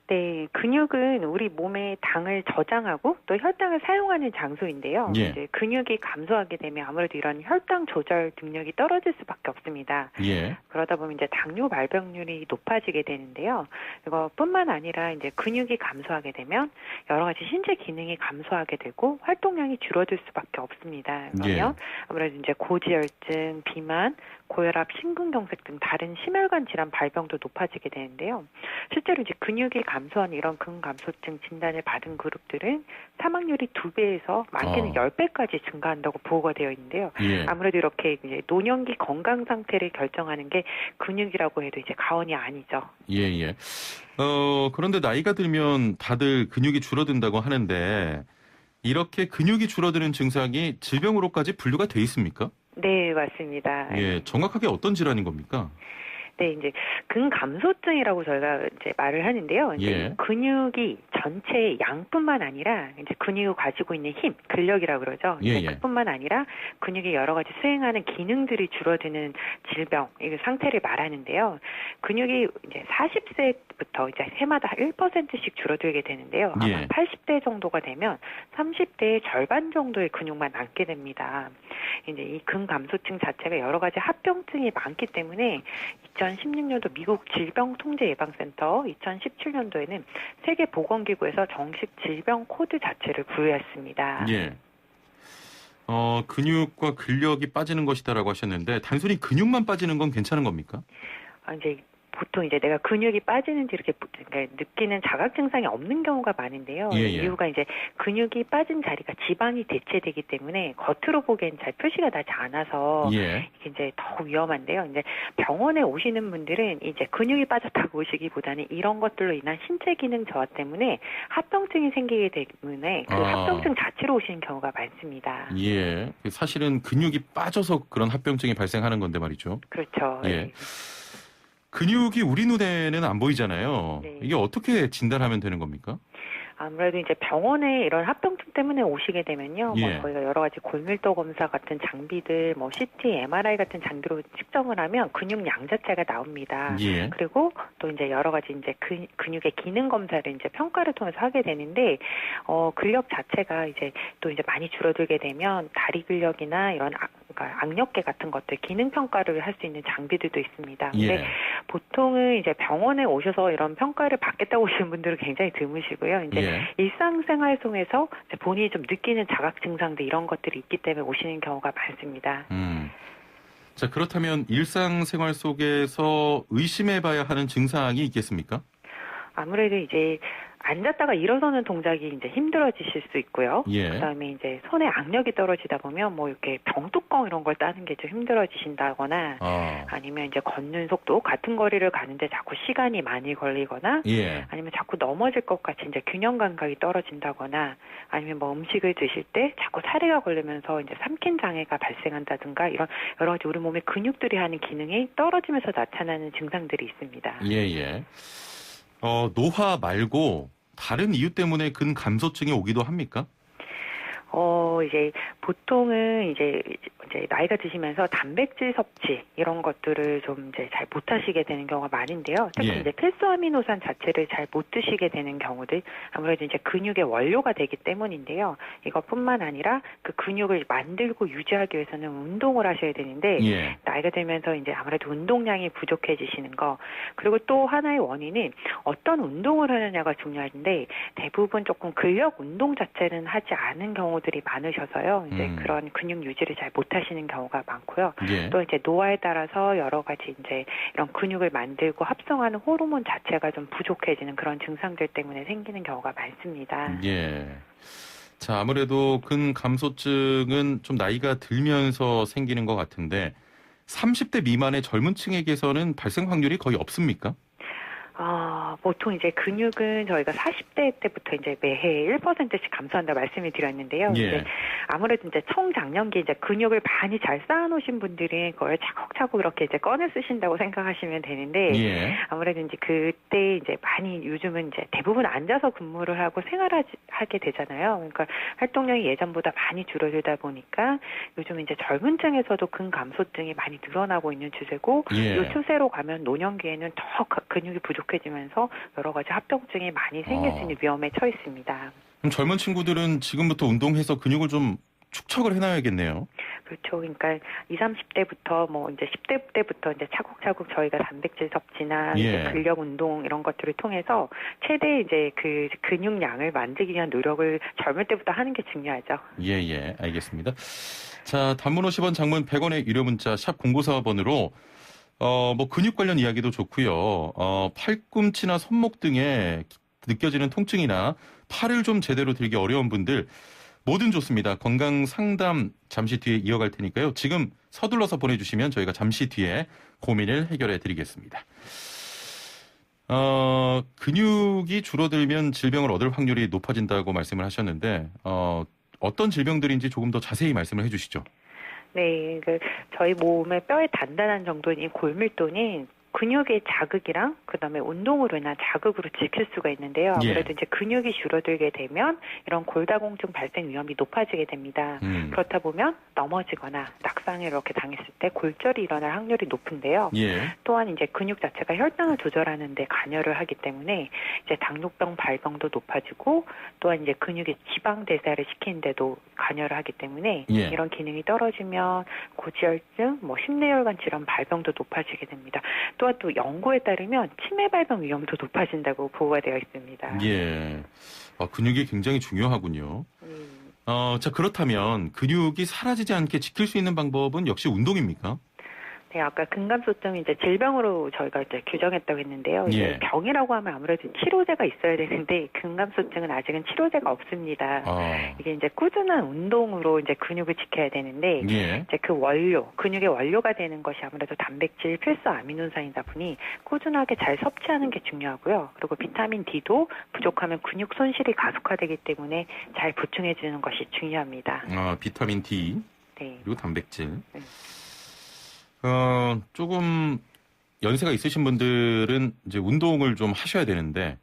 네, 근육은 우리 몸에 당을 저장하고 또 혈당을 사용하는 장소인데요. 예. 이제 근육이 감소하게 되면 아무래도 이런 혈당 조절 능력이 떨어질 수밖에 없습니다. 예. 그러다 보면 이제 당뇨 발병률이 높아지게 되는데요. 이것뿐만 아니라 이제 근육이 감소하게 되면 여러 가지 신체 기능이 감소하게 되고 활동량이 줄어들 수밖에 없습니다. 그러면 아무래도 이제 고지혈증, 비만, 고혈압, 심근경색 등 다른 심혈관 질환 발병도 높아지게 되는데요. 실제로 이제 근육이 감소한 이런 근감소증 진단을 받은 그룹들은 사망률이 2배에서 많게는 10배까지 증가한다고 보고가 되어 있는데요. 예. 아무래도 이렇게 이제 노년기 건강 상태를 결정하는 게 근육이라고 해도 이제 과언이 아니죠. 예. 그런데 나이가 들면 다들 근육이 줄어든다고 하는데 이렇게 근육이 줄어드는 증상이 질병으로까지 분류가 돼 있습니까? 네, 맞습니다. 예, 정확하게 어떤 질환인 겁니까? 네, 이제 근감소증이라고 저희가 이제 말을 하는데요. 이제 근육이 전체의 양뿐만 아니라 이제 근육이 가지고 있는 힘, 근력이라고 그러죠. 그뿐만 아니라 근육이 여러 가지 수행하는 기능들이 줄어드는 질병, 이 상태를 말하는데요. 근육이 이제 40세부터 이제 해마다 1%씩 줄어들게 되는데요. 아마 80대 정도가 되면 30대의 절반 정도의 근육만 남게 됩니다. 이제 이 근감소증 자체가 여러 가지 합병증이 많기 때문에 2016년도 미국 질병통제예방센터, 2017년도에는 세계보건기구에서 정식 질병 코드 자체를 부여했습니다. 예. 근육과 근력이 빠지는 것이다라고 하셨는데 단순히 근육만 빠지는 건 괜찮은 겁니까? 이제 보통 이제 내가 근육이 빠지는지 이렇게 그러니까 느끼는 자각 증상이 없는 경우가 많은데요. 이유가 이제 근육이 빠진 자리가 지방이 대체되기 때문에 겉으로 보기엔 잘 표시가 나지 않아서 이게 이제 더 위험한데요. 이제 병원에 오시는 분들은 이제 근육이 빠졌다고 오시기보다는 이런 것들로 인한 신체 기능 저하 때문에 합병증이 생기기 때문에 그 합병증 자체로 오시는 경우가 많습니다. 예. 사실은 근육이 빠져서 그런 합병증이 발생하는 건데 말이죠. 그렇죠. 예. 근육이 우리 눈에는 안 보이잖아요. 네. 이게 어떻게 진단하면 되는 겁니까? 아무래도 이제 병원에 이런 합병증 때문에 오시게 되면요. 뭐 저희가 여러 가지 골밀도 검사 같은 장비들, 뭐 CT, MRI 같은 장비로 측정을 하면 근육 양 자체가 나옵니다. 그리고 또 이제 여러 가지 이제 근육의 기능 검사를 이제 평가를 통해서 하게 되는데, 근력 자체가 이제 또 이제 많이 줄어들게 되면 다리 근력이나 이런 그러니까 악력계 같은 것들 기능 평가를 할 수 있는 장비들도 있습니다. 근데 보통은 이제 병원에 오셔서 이런 평가를 받겠다고 오시는 분들은 굉장히 드무시고요. 이제 일상생활 속에서 본인이 좀 느끼는 자각 증상들 이런 것들이 있기 때문에 오시는 경우가 많습니다. 자, 그렇다면 일상생활 속에서 의심해봐야 하는 증상이 있겠습니까? 아무래도 이제 앉았다가 일어서는 동작이 이제 힘들어지실 수 있고요. 그다음에 이제 손에 악력이 떨어지다 보면 뭐 이렇게 병뚜껑 이런 걸 따는 게 좀 힘들어지신다거나 아니면 이제 걷는 속도 같은 거리를 가는데 자꾸 시간이 많이 걸리거나 아니면 자꾸 넘어질 것 같이 이제 균형 감각이 떨어진다거나 아니면 뭐 음식을 드실 때 자꾸 사리가 걸리면서 이제 삼킨 장애가 발생한다든가 이런 여러 가지 우리 몸의 근육들이 하는 기능이 떨어지면서 나타나는 증상들이 있습니다. 노화 말고 다른 이유 때문에 근감소증이 오기도 합니까? 이제 보통은 이제 나이가 드시면서 단백질 섭취 이런 것들을 좀 이제 잘 못 하시게 되는 경우가 많은데요. 특히 이제 필수아미노산 자체를 잘 못 드시게 되는 경우들 아무래도 이제 근육의 원료가 되기 때문인데요. 이것뿐만 아니라 그 근육을 만들고 유지하기 위해서는 운동을 하셔야 되는데 나이가 들면서 이제 아무래도 운동량이 부족해지시는 거 그리고 또 하나의 원인은 어떤 운동을 하느냐가 중요한데 대부분 조금 근력 운동 자체는 하지 않은 경우들이 많으셔서요. 이제 그런 근육 유지를 잘 못하시는 경우가 많고요. 또 이제 노화에 따라서 여러 가지 이제 이런 근육을 만들고 합성하는 호르몬 자체가 좀 부족해지는 그런 증상들 때문에 생기는 경우가 많습니다. 자, 아무래도 근감소증은 좀 나이가 들면서 생기는 것 같은데 30대 미만의 젊은 층에게서는 발생 확률이 거의 없습니까? 보통 이제 근육은 저희가 40대 때부터 이제 매해 1%씩 감소한다 말씀을 드렸는데요. 이제 아무래도 이제 청장년기 이제 근육을 많이 잘 쌓아놓으신 분들이 그걸 차곡차곡 이렇게 이제 꺼내 쓰신다고 생각하시면 되는데 아무래도 이제 그때 이제 많이 요즘은 이제 대부분 앉아서 근무를 하고 생활하게 되잖아요. 그러니까 활동량이 예전보다 많이 줄어들다 보니까 요즘 이제 젊은 층에서도 근감소증이 많이 늘어나고 있는 추세고 이 추세로 가면 노년기에는 더 근육이 부족해지면서 여러 가지 합병증이 많이 생길 수 있는 위험에 처해 있습니다. 그럼 젊은 친구들은 지금부터 운동해서 근육을 좀 축적을 해놔야겠네요. 그렇죠. 그러니까 20, 30대부터 뭐 이제 10대 때부터 이제 차곡차곡 저희가 단백질 섭취나 이제 근력 운동 이런 것들을 통해서 최대 이제 그 근육량을 만들기 위한 노력을 젊을 때부터 하는 게 중요하죠. 알겠습니다. 자, 단문 50원, 장문 100원의 유료 문자 샵 0945번으로 뭐 근육 관련 이야기도 좋고요. 팔꿈치나 손목 등에 느껴지는 통증이나 팔을 좀 제대로 들기 어려운 분들 뭐든 좋습니다. 건강 상담 잠시 뒤에 이어갈 테니까요. 지금 서둘러서 보내주시면 저희가 잠시 뒤에 고민을 해결해 드리겠습니다. 근육이 줄어들면 질병을 얻을 확률이 높아진다고 말씀을 하셨는데 어떤 질병들인지 조금 더 자세히 말씀을 해주시죠. 네, 저희 몸의 뼈의 단단한 정도인 골밀도는 근육의 자극이랑 그다음에 운동으로 인한 자극으로 지킬 수가 있는데요. 아무래도 이제 근육이 줄어들게 되면 이런 골다공증 발생 위험이 높아지게 됩니다. 그렇다 보면 넘어지거나 낙상을 이렇게 당했을 때 골절이 일어날 확률이 높은데요. 또한 이제 근육 자체가 혈당을 조절하는 데 관여를 하기 때문에 이제 당뇨병 발병도 높아지고 또한 이제 근육의 지방 대사를 시키는 데도 관여를 하기 때문에 이런 기능이 떨어지면 고지혈증, 뭐 심뇌혈관 질환 발병도 높아지게 됩니다. 또한 또 연구에 따르면 치매 발병 위험도 높아진다고 보고가 되어 있습니다. 근육이 굉장히 중요하군요. 자, 그렇다면 근육이 사라지지 않게 지킬 수 있는 방법은 역시 운동입니까? 네, 아까 근감소증이 이제 질병으로 저희가 이제 규정했다고 했는데요. 이제 병이라고 하면 아무래도 치료제가 있어야 되는데 근감소증은 아직은 치료제가 없습니다. 이게 이제 꾸준한 운동으로 이제 근육을 지켜야 되는데 이제 그 원료, 근육의 원료가 되는 것이 아무래도 단백질 필수 아미노산이다 보니 꾸준하게 잘 섭취하는 게 중요하고요. 그리고 비타민 D도 부족하면 근육 손실이 가속화되기 때문에 잘 보충해 주는 것이 중요합니다. 비타민 D. 네. 그리고 단백질. 네. 조금 연세가 있으신 분들은 이제 운동을 좀 하셔야 되는데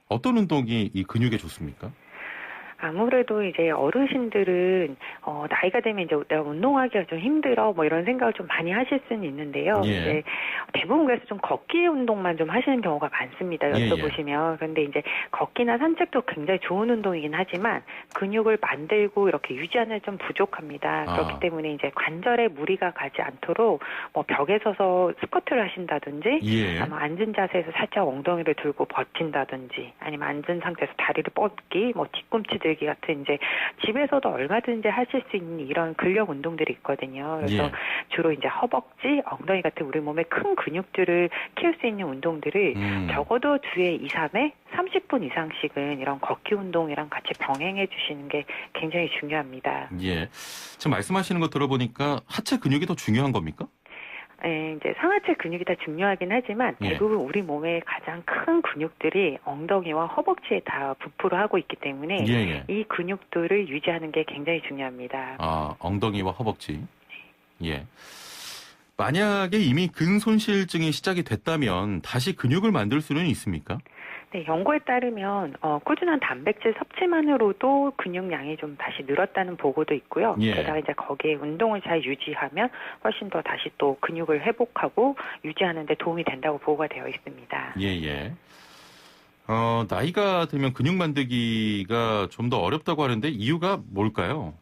어떤 운동이 이 근육에 좋습니까? 아무래도 이제 어르신들은 나이가 되면 이제 내가 운동하기가 좀 힘들어 뭐 이런 생각을 좀 많이 하실 수는 있는데요. 이제 대부분 그래서 좀 걷기 운동만 좀 하시는 경우가 많습니다. 여쭤보시면. 그런데 이제 걷기나 산책도 굉장히 좋은 운동이긴 하지만 근육을 만들고 이렇게 유지하는 좀 부족합니다. 그렇기 때문에 이제 관절에 무리가 가지 않도록 뭐 벽에 서서 스쿼트를 하신다든지 아마 앉은 자세에서 살짝 엉덩이를 들고 버틴다든지 아니면 앉은 상태에서 다리를 뻗기 뭐 뒤꿈치 들기 같은 이제 집에서도 얼마든지 하실 수 있는 이런 근력 운동들이 있거든요. 그래서 주로 이제 허벅지, 엉덩이 같은 우리 몸의 큰 근육들을 키울 수 있는 운동들을 적어도 주에 2, 3회 30분 이상씩은 이런 걷기 운동이랑 같이 병행해 주시는 게 굉장히 중요합니다. 지금 말씀하시는 거 들어보니까 하체 근육이 더 중요한 겁니까? 네, 이제 상하체 근육이 다 중요하긴 하지만 대부분 우리 몸의 가장 큰 근육들이 엉덩이와 허벅지에 다 부풀어 하고 있기 때문에 이 근육들을 유지하는 게 굉장히 중요합니다. 엉덩이와 허벅지. 만약에 이미 근손실증이 시작이 됐다면 다시 근육을 만들 수는 있습니까? 네, 연구에 따르면 꾸준한 단백질 섭취만으로도 근육량이 좀 다시 늘었다는 보고도 있고요. 게다가 이제 거기에 운동을 잘 유지하면 훨씬 더 다시 또 근육을 회복하고 유지하는 데 도움이 된다고 보고가 되어 있습니다. 나이가 들면 근육 만들기가 좀 더 어렵다고 하는데 이유가 뭘까요?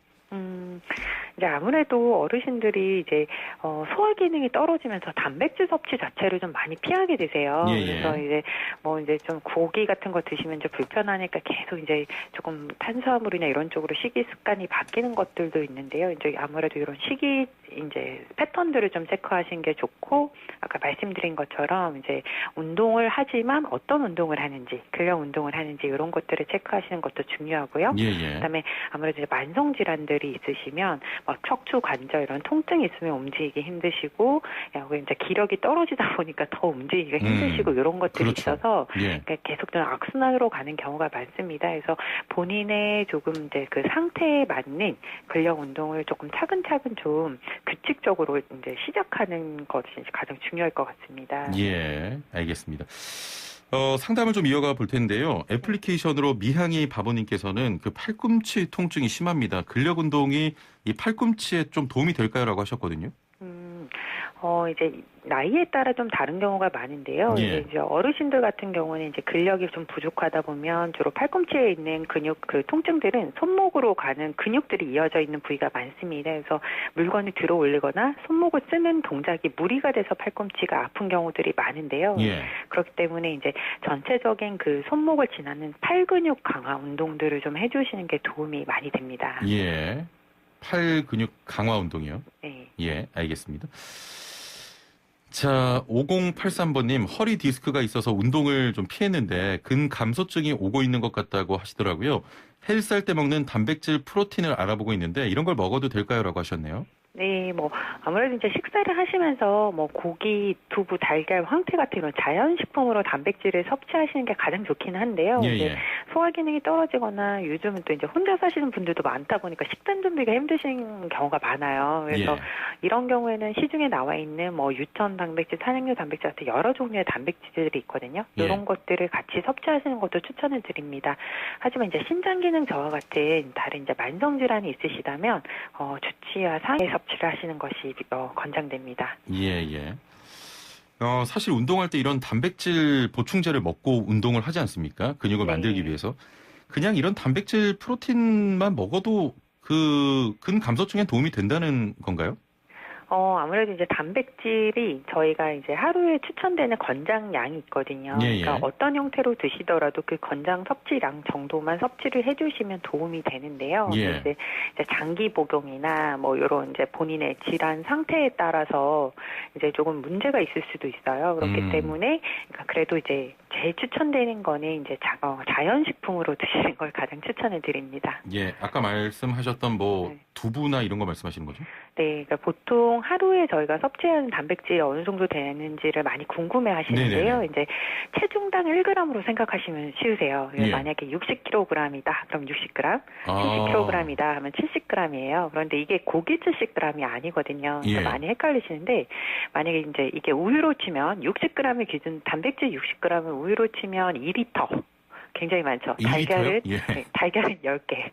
이제 아무래도 어르신들이 이제 소화 기능이 떨어지면서 단백질 섭취 자체를 좀 많이 피하게 되세요. 그래서 이제 뭐 이제 좀 고기 같은 거 드시면 좀 불편하니까 계속 이제 조금 탄수화물이나 이런 쪽으로 식이 습관이 바뀌는 것들도 있는데요. 이제 아무래도 이런 식이 이제 패턴들을 좀 체크하시는 게 좋고 아까 말씀드린 것처럼 이제 운동을 하지만 어떤 운동을 하는지 근력 운동을 하는지 이런 것들을 체크하시는 것도 중요하고요. 그다음에 아무래도 이제 만성 질환들이 있으시면 막 척추 관절 이런 통증이 있으면 움직이기 힘드시고 이제 기력이 떨어지다 보니까 더 움직이기가 힘드시고 이런 것들이 있어서 그러니까 계속 좀 악순환으로 가는 경우가 많습니다. 그래서 본인의 조금 이제 그 상태에 맞는 근력 운동을 조금 차근차근 좀 규칙적으로 이제 시작하는 것이 가장 중요할 것 같습니다. 알겠습니다. 상담을 좀 이어가 볼 텐데요. 애플리케이션으로 미향이 바보님께서는 그 팔꿈치 통증이 심합니다. 근력 운동이 이 팔꿈치에 좀 도움이 될까요?라고 하셨거든요. 이제 나이에 따라 좀 다른 경우가 많은데요. 이제 어르신들 같은 경우는 이제 근력이 좀 부족하다 보면 주로 팔꿈치에 있는 근육 그 통증들은 손목으로 가는 근육들이 이어져 있는 부위가 많습니다. 그래서 물건을 들어 올리거나 손목을 쓰는 동작이 무리가 돼서 팔꿈치가 아픈 경우들이 많은데요. 그렇기 때문에 이제 전체적인 그 손목을 지나는 팔 근육 강화 운동들을 좀 해주시는 게 도움이 많이 됩니다. 팔 근육 강화 운동이요? 네. 알겠습니다. 자, 5083번님, 허리 디스크가 있어서 운동을 좀 피했는데 근감소증이 오고 있는 것 같다고 하시더라고요. 헬스할 때 먹는 단백질 프로틴을 알아보고 있는데 이런 걸 먹어도 될까요?라고 하셨네요. 네, 뭐 아무래도 이제 식사를 하시면서 뭐 고기, 두부, 달걀, 황태 같은 이런 자연식품으로 단백질을 섭취하시는 게 가장 좋긴 한데요. 소화 기능이 떨어지거나 요즘은 또 이제 혼자 사시는 분들도 많다 보니까 식단 준비가 힘드신 경우가 많아요. 그래서 이런 경우에는 시중에 나와 있는 뭐 유천 단백질, 산양류 단백질 같은 여러 종류의 단백질들이 있거든요. 이런 것들을 같이 섭취하시는 것도 추천을 드립니다. 하지만 이제 신장 기능 저하 같은 다른 이제 만성 질환이 있으시다면 주치의와 상의 섭취를 하시는 것이 권장됩니다. 사실 운동할 때 이런 단백질 보충제를 먹고 운동을 하지 않습니까? 근육을 만들기 위해서. 그냥 이런 단백질 프로틴만 먹어도 그 근감소증에 도움이 된다는 건가요? 아무래도 이제 단백질이 저희가 이제 하루에 추천되는 권장량이 있거든요. 그러니까 어떤 형태로 드시더라도 그 권장 섭취량 정도만 섭취를 해주시면 도움이 되는데요. 이제 장기 복용이나 뭐 이런 이제 본인의 질환 상태에 따라서 이제 조금 문제가 있을 수도 있어요. 그렇기 때문에 그러니까 그래도 이제 제일 추천되는 거는 이제 자연식품으로 드시는 걸 가장 추천을 드립니다. 예, 아까 말씀하셨던 뭐 두부나 이런 거 말씀하시는 거죠? 네, 그러니까 보통 하루에 저희가 섭취하는 단백질이 어느 정도 되는지를 많이 궁금해하시는데요. 이제 체중당 1g으로 생각하시면 쉬우세요. 만약에 60kg이다, 그럼 60g, 70kg이다 하면 70g이에요. 그런데 이게 고기 70g이 아니거든요. 그러니까 많이 헷갈리시는데 만약에 이제 이게 우유로 치면 60g의 기준 단백질 60g을 우유로 치면 2리터. 굉장히 많죠. 2리터요? 달걀은 10개.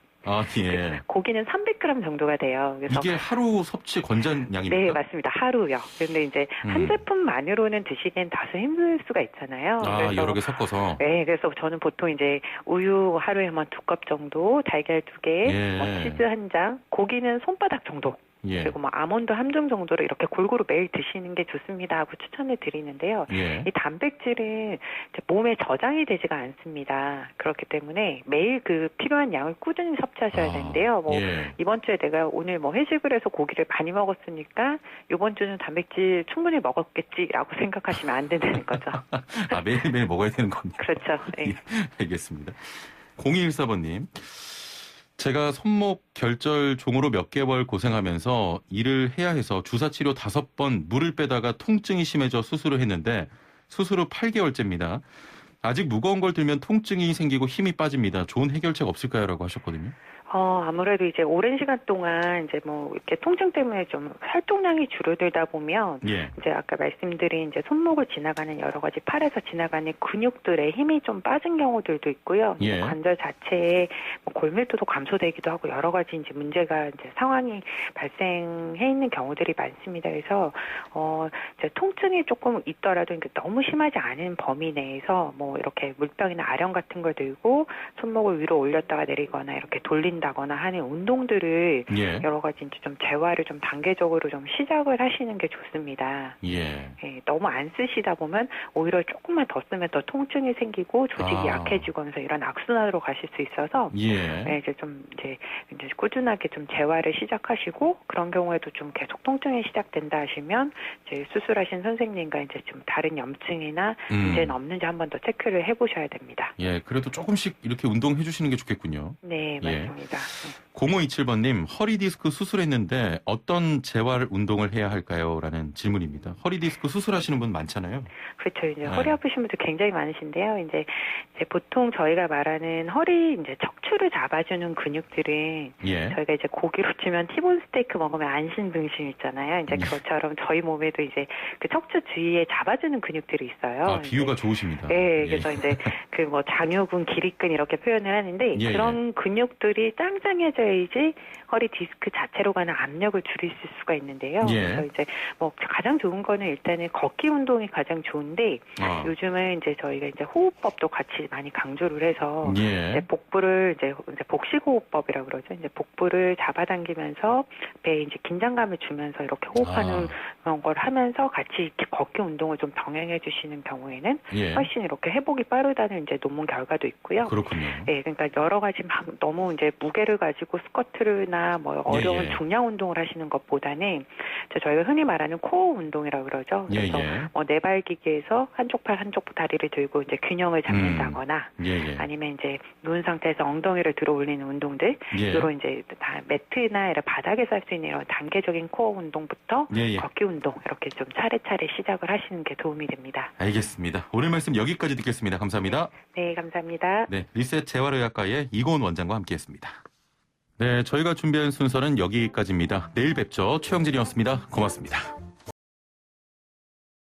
고기는 300g 정도가 돼요. 그래서 이게 하루 섭취 권장량입니까? 네, 맞습니다. 하루요. 근데 이제 한 제품만으로는 드시기엔 다소 힘들 수가 있잖아요. 그래서 여러 개 섞어서. 네, 그래서 저는 보통 이제 우유 하루에만 2컵 정도, 달걀 2개, 뭐 치즈 1장, 고기는 손바닥 정도. 그리고 뭐 아몬드 한 줌 정도를 이렇게 골고루 매일 드시는 게 좋습니다 하고 추천을 드리는데요. 이 단백질은 몸에 저장이 되지가 않습니다. 그렇기 때문에 매일 그 필요한 양을 꾸준히 섭취하셔야 되는데요. 뭐 이번 주에 내가 오늘 뭐 회식을 해서 고기를 많이 먹었으니까 이번 주는 단백질 충분히 먹었겠지라고 생각하시면 안 된다는 거죠. 매일매일 먹어야 되는 겁니다. 그렇죠. 네. 알겠습니다. 0214번님. 제가 손목 결절 종으로 몇 개월 고생하면서 일을 해야 해서 주사치료 5번 물을 빼다가 통증이 심해져 수술을 했는데 수술 후 8개월째입니다. 아직 무거운 걸 들면 통증이 생기고 힘이 빠집니다. 좋은 해결책 없을까요? 라고 하셨거든요. 아무래도 이제 오랜 시간 동안 이제 뭐 이렇게 통증 때문에 좀 활동량이 줄어들다 보면 이제 아까 말씀드린 이제 손목을 지나가는 여러 가지 팔에서 지나가는 근육들의 힘이 좀 빠진 경우들도 있고요. 관절 자체에 뭐 골밀도도 감소되기도 하고 여러 가지 이제 문제가 이제 상황이 발생해 있는 경우들이 많습니다. 그래서 이제 통증이 조금 있더라도 너무 심하지 않은 범위 내에서 뭐 이렇게 물병이나 아령 같은 걸 들고 손목을 위로 올렸다가 내리거나 이렇게 다거나 하는 운동들을 여러 가지 이제 좀 재활을 좀 단계적으로 좀 시작을 하시는 게 좋습니다. 너무 안 쓰시다 보면 오히려 조금만 더 쓰면 더 통증이 생기고 조직이 약해지고 하면서 이런 악순환으로 가실 수 있어서 이제 좀 이제 꾸준하게 좀 재활을 시작하시고 그런 경우에도 좀 계속 통증이 시작된다 하시면 이제 수술하신 선생님과 이제 좀 다른 염증이나 문제는 없는지 한번 더 체크를 해보셔야 됩니다. 그래도 조금씩 이렇게 운동해 주시는 게 좋겠군요. 네, 맞습니다. 0527번님, 허리 디스크 수술했는데 어떤 재활 운동을 해야 할까요? 라는 질문입니다. 허리 디스크 수술하시는 분 많잖아요. 그렇죠. 이제 허리 아프신 분들 굉장히 많으신데요. 이제 보통 저희가 말하는 허리 이제 척추를 잡아주는 근육들은 저희가 이제 고기로 치면 티본 스테이크 먹으면 안심등심 있잖아요. 이제 그것처럼 저희 몸에도 이제 그 척추 주위에 잡아주는 근육들이 있어요. 비유가 좋으십니다. 네, 그래서 이제 그 뭐 장요근, 기립근 이렇게 표현을 하는데 그런 근육들이 짱짱해져야지 허리 디스크 자체로 가는 압력을 줄일 수가 있는데요. 그래서 이제 뭐 가장 좋은 거는 일단은 걷기 운동이 가장 좋은데 요즘은 이제 저희가 이제 호흡법도 같이 많이 강조를 해서 이제 복부를 이제 복식호흡법이라고 그러죠. 이제 복부를 잡아당기면서 배에 이제 긴장감을 주면서 이렇게 호흡하는 그런 걸 하면서 같이 이렇게 걷기 운동을 좀 병행해 주시는 경우에는 훨씬 이렇게 회복이 빠르다는 이제 논문 결과도 있고요. 그렇군요. 네, 그러니까 여러 가지 막 너무 이제 무게를 가지고 스쿼트나 뭐 어려운 중량 운동을 하시는 것보다는 저희가 흔히 말하는 코어 운동이라고 그러죠. 그래서 뭐 네발기기에서 한쪽 팔 한쪽 다리를 들고 이제 균형을 잡는다거나 아니면 이제 누운 상태에서 엉덩이를 들어 올리는 운동들 이런 이제 다 매트나 이런 바닥에서 할 수 있는 이런 단계적인 코어 운동부터 걷기 운동 이렇게 좀 차례차례 시작을 하시는 게 도움이 됩니다. 알겠습니다. 오늘 말씀 여기까지 듣겠습니다. 감사합니다. 네, 감사합니다. 네, 리셋 재활의학과의 이고은 원장과 함께했습니다. 네, 저희가 준비한 순서는 여기까지입니다. 내일 뵙죠. 최영진이었습니다. 고맙습니다.